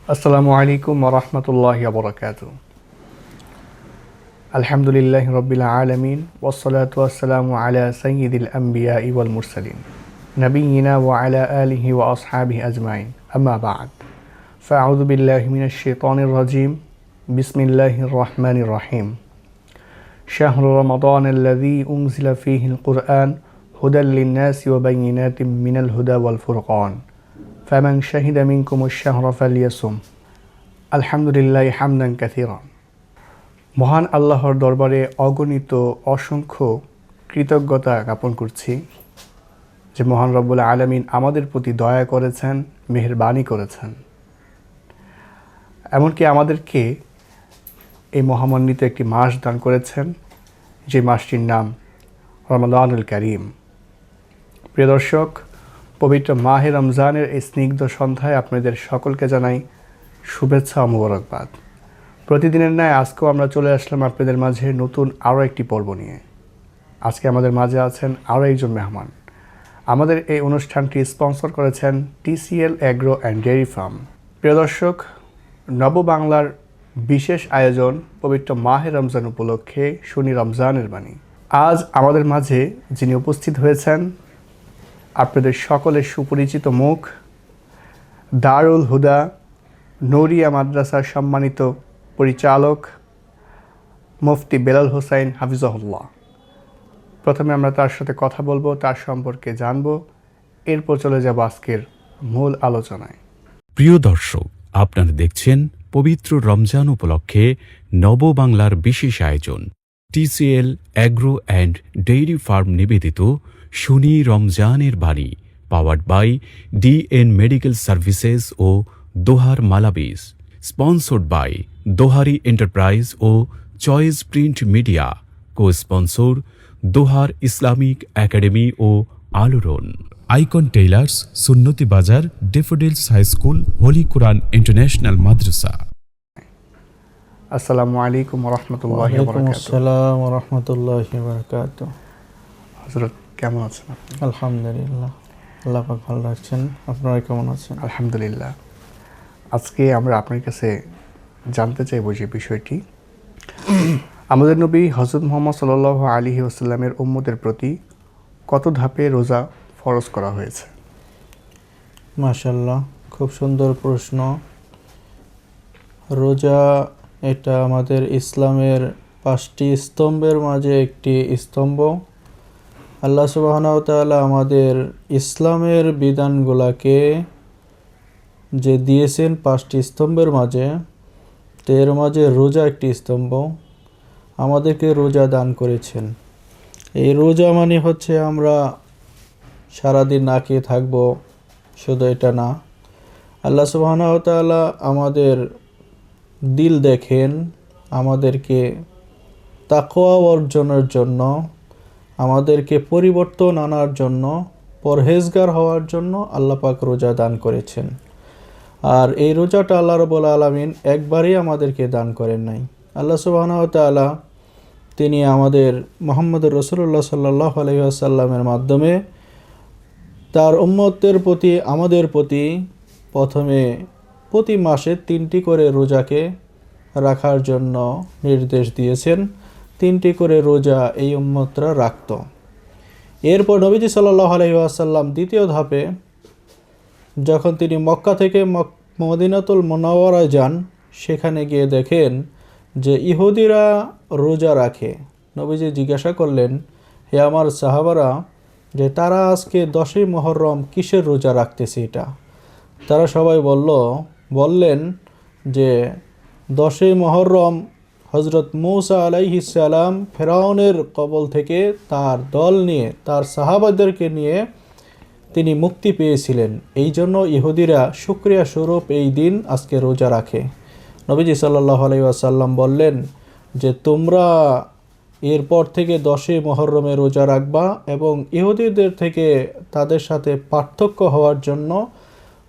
আসসালামু আলাইকুম ওয়া রাহমাতুল্লাহি ওয়া বারাকাতুহু। আলহামদুলিল্লাহি রাব্বিল আলামিন ওয়াসসালাতু ওয়াসসালামু আলা সাইয়্যিদিল আমবিয়াই ওয়াল মুরসালিন নাবিয়িনা ওয়া আলা আলিহি ওয়া আসহাবিহি আজমাইন। আম্মা বা'দ। ফাআউযু বিল্লাহি মিনাশ শাইতানির রাজীম। বিসমিল্লাহির রহমানির রহিম। শাহরু রমাদানাল্লাযী উনজিলা ফীহিল কুরআন হুদাল লিন-নাসি ওয়া বায়িনাতিম মিনাল হুদা ওয়াল ফুরকান। ফামান শাহিদা মিনকুমুশ শাহরা ফালইয়াসুম। আলহামদুলিল্লাহ হামদান কাসীরা। মহান আল্লাহর দরবারে অগণিত অসংখ্য কৃতজ্ঞতা জ্ঞাপন করছি যে মহান রব্বুল আলামিন আমাদের প্রতি দয়া করেছেন, মেহেরবানি করেছেন, এমনকি আমাদেরকে এই মহামান্বিত একটি মাস দান করেছেন, যে মাসটির নাম রমাদানুল কারীম। প্রিয় দর্শক, পবিত্র মাহে রমজানের এই স্নিগ্ধ সন্ধ্যায় আপনাদের সকলকে জানাই শুভেচ্ছা ও মোবারকবাদ। প্রতিদিনের ন্যায় আজকেও আমরা চলে আসলাম আপনাদের মাঝে নতুন আরও একটি পর্ব নিয়ে। আজকে আমাদের মাঝে আছেন আরও একজন মেহমান। আমাদের এই অনুষ্ঠানটি স্পন্সর করেছেন TCL agro and dairy farm. প্রিয় দর্শক, নববাংলার বিশেষ আয়োজন পবিত্র মাহে রমজান উপলক্ষে শুনি রমজানের বাণী। আজ আমাদের মাঝে যিনি উপস্থিত হয়েছেন, আপনাদের সকলের সুপরিচিত মুখ, দারুল হুদা নূরিয়া মাদ্রাসার সম্মানিত পরিচালক মুফতি বেলাল হোসাইন হাফিজাহুল্লাহ। প্রথমে আমরা তার সাথে কথা বলবো, তার সম্পর্কে জানবো, এরপর চলে যাব আজকের মূল আলোচনায়। প্রিয় দর্শক, আপনারা দেখছেন পবিত্র রমজান উপলক্ষে নববাংলার বিশেষ আয়োজন TCL agro and dairy farm নিবেদিত শুনি রমজানের বাণী, powered by DN medical services ও দোহার মালাবিস, স্পন্সর্ড বাই দোহারি এন্টারপ্রাইজ ও choice print media, co sponsor Dohar Islamic academy ও আলোড়ন, আইকন টেইলার্স, সুন্নতি বাজার, daffodils high school, holy Quran international madrasa. আসসালামু আলাইকুম ওয়া রাহমাতুল্লাহি ওয়া বারাকাতুহু। আসসালাম ওয়া রাহমাতুল্লাহি ওয়া বারাকাতুহু। হযরত কেমন আছেন আপনি? আলহামদুলিল্লাহ, আল্লাহ পাক ভালো রাখছেন। আপনারা কেমন আছেন? আলহামদুলিল্লাহ। আজকে আমরা আপনার কাছে জানতে চাইব যে বিষয়টি, আমাদের নবী হযরত মুহাম্মদ সাল্লাল্লাহু আলাইহি ওয়াসাল্লামের উম্মতের প্রতি কত ধাপে রোজা ফরজ করা হয়েছে? মাশাআল্লাহ, খুব সুন্দর প্রশ্ন। রোজা এটা আমাদের ইসলামের 5টি স্তম্ভের মাঝে একটি স্তম্ভ। আল্লাহ সুবহানাহু ওয়া তাআলা আমাদের ইসলামের বিধানগুলোকে যে দিয়েছেন 5টি স্তম্ভের মাঝে, এর মাঝে রোজা একটি স্তম্ভ। আমাদেরকে রোজা দান করেছেন। এই রোজা মানে হচ্ছে আমরা সারাদিন না খেয়ে থাকবো, শুধু এটা না। আল্লাহ সুবহানাহু ওয়া তাআলা আমাদের দিল দেখেন, আমাদেরকে তাকওয়া অর্জনের জন্য, আমাদেরকে পরিবর্তন আনার জন্য, পরহেজগার হওয়ার জন্য আল্লাহ পাক রোজা দান করেছেন। আর এই রোজাটা আল্লাহ রাব্বুল আলামিন একবারই আমাদেরকে দান করেন নাই। আল্লাহ সুবহানাহু ওয়া তাআলা তিনি আমাদের মুহাম্মদুর রাসূলুল্লাহ সাল্লাল্লাহু আলাইহি ওয়াসাল্লামের মাধ্যমে তার উম্মতের প্রতি, আমাদের প্রতি প্রথমে প্রতি মাসে 3টি করে রোজাকে রাখার জন্য নির্দেশ দিয়েছেন। 3টি করে রোজা এই উম্মতরা রাখত। এরপর নবীজি সাল্লাল্লাহু আলাইহি ওয়াসাল্লাম দ্বিতীয় ধাপে যখন তিনি মক্কা থেকে মদিনাতুল মুনাওয়ারায় যান, সেখানে গিয়ে দেখেন যে ইহুদিরা রোজা রাখে। নবীজি জিজ্ঞাসা করলেন, হে আমার সাহাবারা, যে তারা আজকে 10ই মুহররম কিসের রোজা রাখতেছে এটা? তারা সবাই বললেন যে 10ই মুহররম হযরত মূসা আলাইহিস সালাম ফেরাউনের কবল থেকে তার দল নিয়ে, তার সাহাবাদেরকে নিয়ে তিনি মুক্তি পেয়েছিলেন। এই জন্য ইহুদিরা শুকরিয়া স্বরূপ এই দিন আজকে রোজা রাখে। নবীজি সাল্লাল্লাহু আলাইহি ওয়াসাল্লাম বললেন যে তোমরা এরপর থেকে 10ই মুহররমে রোজা রাখবা এবং ইহুদিদের থেকে তাদের সাথে পার্থক্য হওয়ার জন্য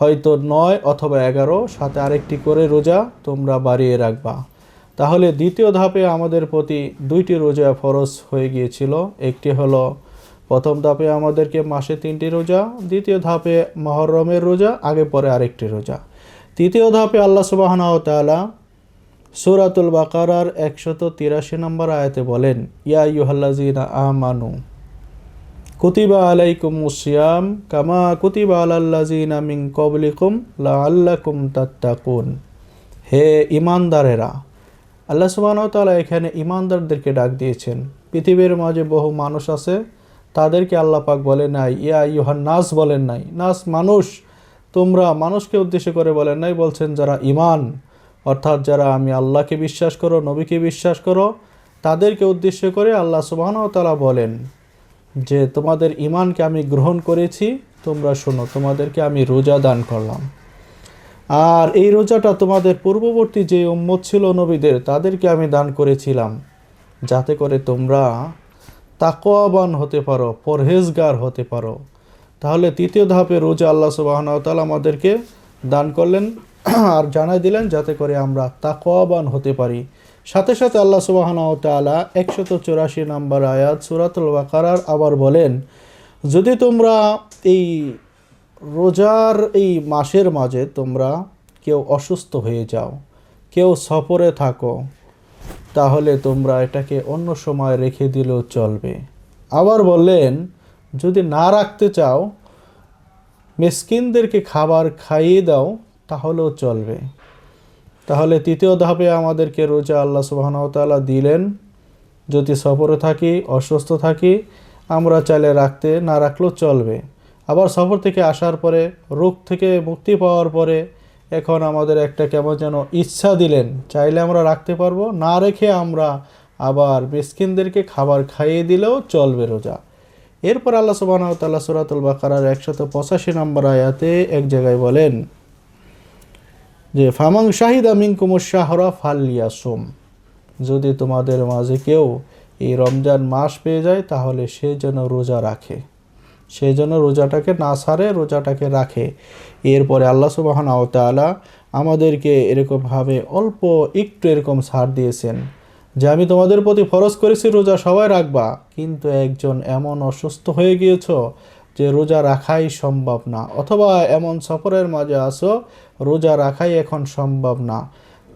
হয়তো 9 অথবা 11 সাথে আরেকটি করে রোজা তোমরা বাড়িয়ে রাখবা। তাহলে দ্বিতীয় ধাপে আমাদের প্রতি 2টি রোজা ফরজ হয়ে গিয়েছিল। একটি হলো প্রথম ধাপে আমাদেরকে মাসে 3টি রোজা, দ্বিতীয় ধাপে মুহররমের রোজা, আগে পরে আরেকটি রোজা। তৃতীয় ধাপে আল্লাহ সুবহানাহু ওয়া তাআলা সূরাতুল বাকারার 183 নম্বর আয়াতে বলেন, ইয়া আইয়ুহাল্লাযীনা আমানু কুতিবা আলাইকুমুস সিয়াম কামা কুতিবা আলাল্লাযীনা মিন ক্বাবলিকুম লাআল্লাকুম তাত্তাকুন। হে ঈমানদারেরা, আল্লাহ সুবহানাহু ওয়া তাআলা এখানে ঈমানদারদেরকে ডাক দিয়েছেন। পৃথিবীর মাঝে বহু মানুষ আছে, তাদেরকে আল্লাহ পাক বলে নাই ইয়া আইয়ুহান নাস বলেন নাই, নাস মানুষ, তোমরা মানুষকে উদ্দেশ্য করে বলেন নাই, বলছেন যারা ঈমান অর্থাৎ যারা আমি আল্লাহকে বিশ্বাস করো, নবীকে বিশ্বাস করো, তাদেরকে উদ্দেশ্য করে আল্লাহ সুবহানাহু ওয়া তাআলা বলেন যে তোমাদের ঈমানকে আমি গ্রহণ করেছি, তোমরা শোনো, তোমাদেরকে আমি রোজা দান করলাম। আর এই রোজাটা তোমাদের পূর্ববর্তী যে উম্মত ছিল নবীদের, তাদেরকে আমি দান করেছিলাম যাতে করে তোমরা তাকওয়াবান হতে পারো, পরহেজগার হতে পারো। তাহলে তৃতীয় ধাপে রোজা আল্লাহ সুবহানাহু ওয়া তাআলা আমাদেরকে দান করলেন আর জানাই দিলেন যাতে করে আমরা তাকওয়াবান হতে পারি। সাথে সাথে আল্লাহ সুবহানাহু ওয়া তাআলা 184 নম্বর আয়াত সূরাতুল বাকারার আবার বলেন, যদি তোমরা এই রোজার এই মাসের মাঝে তোমরা কেউ অসুস্থ হয়ে যাও, কেউ সফরে থাকো, তাহলে তোমরা এটাকে অন্য সময় রেখে দিলেও চলবে। আবার বললেন যদি না রাখতে চাও, মিসকিনদেরকে খাবার খাইয়ে দাও, তাহলেও চলবে। তাহলে তৃতীয় ধাপে আমাদেরকে রোজা আল্লাহ সুবহানাহু ওয়া তাআলা দিলেন। যদি সফরে থাকি, অসুস্থ থাকি, আমরা চাইলে রাখতে, না রাখলেও চলবে। আবার সফর থেকে আসার পরে, রোগ থেকে মুক্তি পাওয়ার পরে এখন আমাদের একটা কেমন যেন ইচ্ছা দিলেন, চাইলে আমরা রাখতে পারবো, না রেখে আমরা আবার মিসকিনদেরকে খাবার খাইয়ে দিলেও চলবে রোজা। এরপর আল্লাহ সুবহানাহু ওয়া তাআলা সূরাতুল বাকারার 185 নম্বর আয়াতে এক জায়গায় বলেন যে ফামান শাহিদা মিনকুমুশ শাহরা ফালইয়াসুম, যদি তোমাদের মাঝে কেউ এই রমজান মাস পেয়ে যায় তাহলে সে যেন রোজা রাখে, সে যেন রোজাটাকে না ছাড়ে, রোজাটাকে রাখে। এরপরে আল্লাহ সুবহানাহু ওয়া তাআলা আমাদেরকে এরকমভাবে অল্প একটু এরকম ছাড় দিয়েছেন যে আমি তোমাদের প্রতি ফরজ করেছি রোজা সবাই রাখবা, কিন্তু একজন এমন অসুস্থ হয়ে গিয়েছো যে রোজা রাখাই সম্ভব না, অথবা এমন সফরের মাঝে আসো রোজা রাখাই এখন সম্ভব না,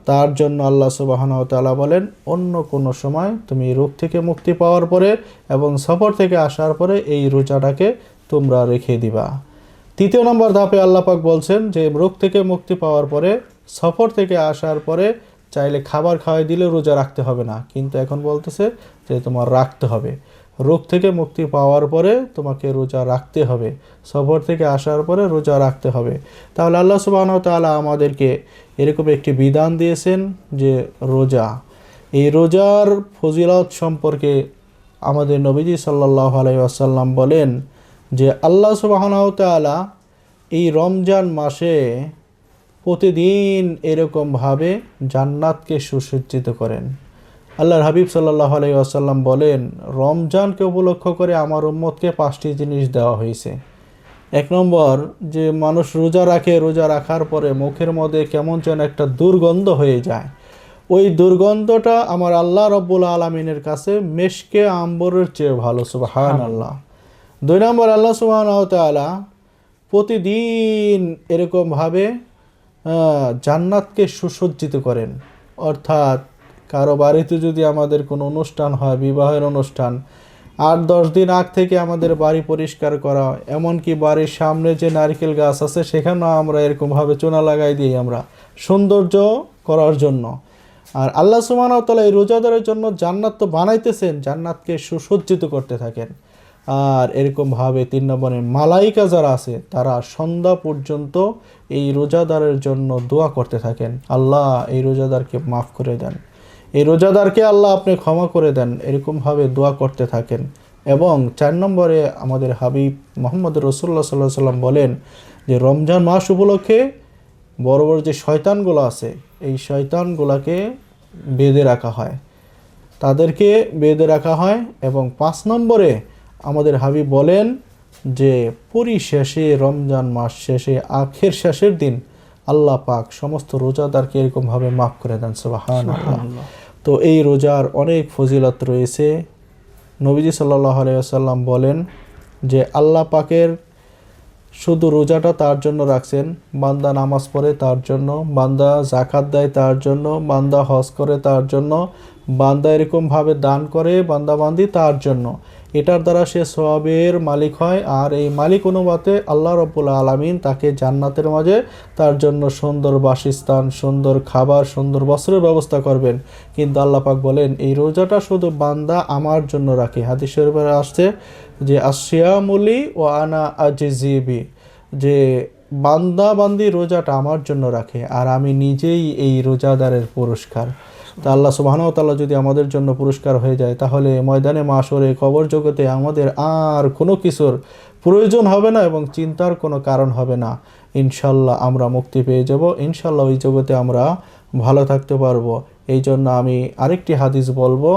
তার জন্য আল্লাহ সুবহানাহু ওয়া তাআলা বলেন অন্য কোনো সময় তুমি রোগ থেকে মুক্তি পাওয়ার পরে এবং সফর থেকে আসার পরে এই রোজাটাকে তোমরা রেখে দিবা। তৃতীয় নম্বর ধাপে আল্লাহ পাক বলছেন যে রোগ থেকে মুক্তি পাওয়ার পরে, সফর থেকে আসার পরে চাইলে খাবার খাওয়াই দিলে রোজা রাখতে হবে না, কিন্তু এখন বলতেছে যে তোমার রাখতে হবে। রোগ থেকে মুক্তি পাওয়ার পরে তোমাকে রোজা রাখতে হবে, সফর থেকে আসার পরে রোজা রাখতে হবে। তাহলে আল্লাহ সুবহানাহু ওয়া তাআলা আমাদেরকে এরকম একটি বিধান দিয়েছেন যে রোজা, এই রোজার ফজিলত সম্পর্কে আমাদের নবীজি সাল্লাল্লাহু আলাইহি ওয়াসাল্লাম বলেন যে আল্লাহ সুবহানাহু ওয়া তাআলা এই রমজান মাসে প্রতিদিন এরকমভাবে জান্নাতকে সুসজ্জিত করেন। আল্লাহর হাবিব সাল্লাল্লাহু আলাইহি ওয়াসাল্লাম বলেন রমজানকে উপলক্ষ করে আমার উম্মতকে 5টি জিনিস দেওয়া হয়েছে। 1 নম্বর, যে মানুষ রোজা রাখে, রোজা রাখার পরে মুখের মধ্যে কেমন যেন একটা দুর্গন্ধ হয়ে যায়, ওই দুর্গন্ধটা আমার আল্লাহ রব্বুল আলামিনের কাছে মেশকে আম্বরের চেয়ে ভালো, সুবহানাল্লাহ। 2 নম্বর, আল্লাহ সুবহানাহু ওয়া তাআলা প্রতিদিন এরকমভাবে জান্নাতকে সুসজ্জিত করেন। অর্থাৎ কারো বাড়িতে যদি আমাদের কোনো অনুষ্ঠান হয়, বিবাহের অনুষ্ঠান, 8-10 দিন আগ থেকে আমাদের বাড়ি পরিষ্কার করা, এমনকি বাড়ির সামনে যে নারকেল গাছ আছে সেখানেও আমরা এরকমভাবে চুনা লাগাই দিই আমরা সৌন্দর্য করার জন্য। আর আল্লাহ সুবহানাহু ওয়া তাআলা এই রোজাদারের জন্য জান্নাত তো বানাইতেছেন, জান্নাতকে সুসজ্জিত করতে থাকেন। আর এরকমভাবে 3 নম্বরে মালাইকা যারা আছে তারা সন্ধ্যা পর্যন্ত এই রোজাদারের জন্য দোয়া করতে থাকেন, আল্লাহ এই রোজাদারকে মাফ করে দেন, এই রোজাদারকে আল্লাহ আপনি ক্ষমা করে দেন, এরকমভাবে দোয়া করতে থাকেন। এবং 4 নম্বরে আমাদের হাবিব মুহাম্মদ রাসূলুল্লাহ সাল্লাল্লাহু আলাইহি ওয়াসাল্লাম বলেন যে রমজান মাস উপলক্ষে বড় বড় যে শয়তানগুলো আছে এই শয়তানগুলোকে বেঁধে রাখা হয়, তাদেরকে বেঁধে রাখা হয়। এবং 5 নম্বরে আমাদের হাবিব বলেন যে পরিশেষে রমজান মাস শেষে আখের শেষের দিন আল্লাহ পাক সমস্ত রোজাদারকে এরকমভাবে মাফ করে দেন, সুবহানাল্লাহ। তো এই রোজার অনেক ফজিলত রয়েছে। নবীজি সাল্লাল্লাহু আলাইহি ওয়াসাল্লাম বলেন যে আল্লাহ পাকের শুধু রোজাটা তার জন্য রাখছেন, বান্দা নামাজ পড়ে তার জন্য, বান্দা জাকাত দেয় তার জন্য, বান্দা হজ করে তার জন্য, বান্দা এরকমভাবে দান করে বান্দাবান্দি তার জন্য। এটার দ্বারা সে সওয়াবের মালিক হয়, আর এই মালিক অনুপাতে আল্লাহ রাব্বুল আলামিন তাকে জান্নাতের মাঝে তার জন্য সুন্দর বাসস্থান, সুন্দর খাবার, সুন্দর বস্ত্রের ব্যবস্থা করবেন। কিন্তু আল্লাহ পাক বলেন এই রোজাটা শুধু বান্দা আমার জন্য রাখে। হাদিস শরীফে আসছে যে আসিয়ামুলি ও আনা আজিজিবি, যে বান্দা বান্দি রোজাটা আমার জন্য রাখে আর আমি নিজেই এই রোজাদারের পুরস্কার। তা আল্লাহ সুবহানাহু ওয়া তাআলা যদি আমাদের জন্য পুরস্কার হয়ে যায়, তাহলে ময়দানে মাশরে কবর জগতে আমাদের আর কোনো কিছুর প্রয়োজন হবে না এবং চিন্তার কোনো কারণ হবে না। ইনশাল্লাহ আমরা মুক্তি পেয়ে যাব, ইনশাল্লাহ ওই জগতে আমরা ভালো থাকতে পারবো। এই জন্য আমি আরেকটি হাদিস বলবো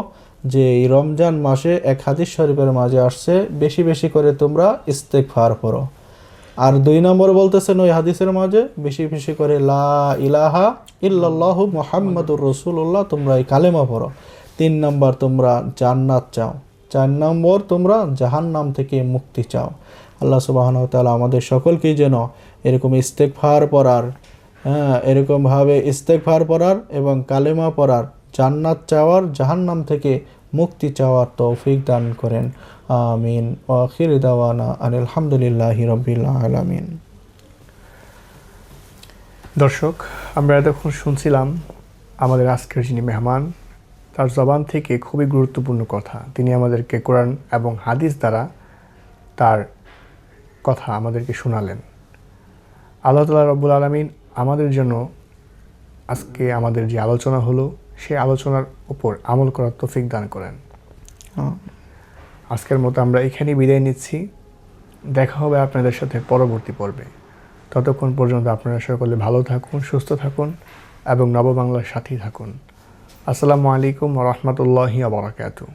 যে এই রমজান মাসে এক হাদিস শরীফের মাঝে আসছে, বেশি বেশি করে তোমরা ইস্তেগফার করো। আর 2 নম্বর বলতেছেন ওই হাদিসের মাঝে বেশি বেশি করে লা ইলাহা ইল্লাল্লাহু মুহাম্মাদুর রাসূলুল্লাহ, তোমরা এই কালেমা পড়ো। 3 নম্বর তোমরা জান্নাত চাও। 4 নম্বর তোমরা জাহান্নাম থেকে মুক্তি চাও। আল্লাহ সুবহানাহু ওয়া তাআলা আমাদের সকলকেই যেন এরকম ইস্তেগফার পড়ার, এরকমভাবে ইস্তেগফার পড়ার এবং কালেমা পড়ার, জান্নাত চাওয়ার, জাহান্নাম থেকে মুক্তি চাওয়ার তৌফিক দান করেন। আমিন। ওয়া আখির দাওয়ানা আনিল হামদুলিল্লাহি রাব্বিল আলামিন। দর্শক, আমরা এতক্ষণ শুনছিলাম আমাদের আজকের যিনি মেহমান, তার জবান থেকে খুবই গুরুত্বপূর্ণ কথা। তিনি আমাদেরকে কোরআন এবং হাদিস দ্বারা তার কথা আমাদেরকে শোনালেন। আল্লাহ তাআলা রব্বুল আলামিন আমাদের জন্য আজকে আমাদের যে আলোচনা হলো সেই আলোচনার উপর আমল করার তৌফিক দান করেন। আজকের মতো আমরা এখানেই বিদায় নিচ্ছি। দেখা হবে আপনাদের সাথে পরবর্তী পর্বে। ততক্ষণ পর্যন্ত আপনারা সকলে ভালো থাকুন, সুস্থ থাকুন এবং নববাংলার সাথেই থাকুন। আসসালামু আলাইকুম ওয়া রাহমাতুল্লাহি ওয়া বারাকাতুহু।